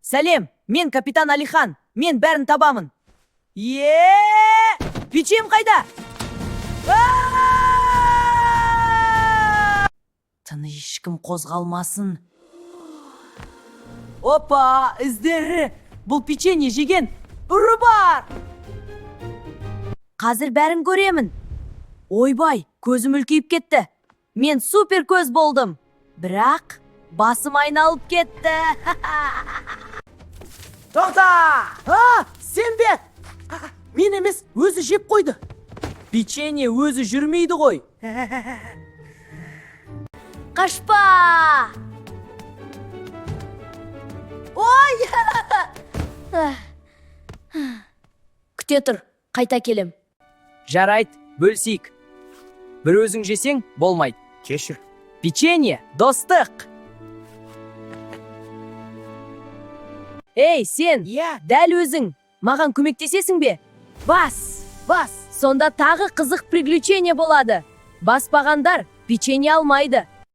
Сәлем, мен капитан Алихан. Мен бәрін табамын. Печем қайда? Тыныш, ешкім қозғалмасын. Опа, іздері. Бұл печенье жеген ұры бар. Қазір бәрін көремін. Ойбай, көзім үлкейіп кетті. Мен супер көз болдым. Бірақ басым айналып кетті. Тоқта! Сен бе? Мен емес, өзі жеп қойды. Печенье өзі жүрмейді ғой. Қашпа! Ой! Күте тұр, қайта келем. Жарайт, бөлсейік. Бір өзің жесең болмайды. Кешір. Печенье, достық. Ей, сен, дәл өзің, маған көмектесесің бе? Бас. Сонда тағы қызық приключение болады. Баспағандар печенье алмайды.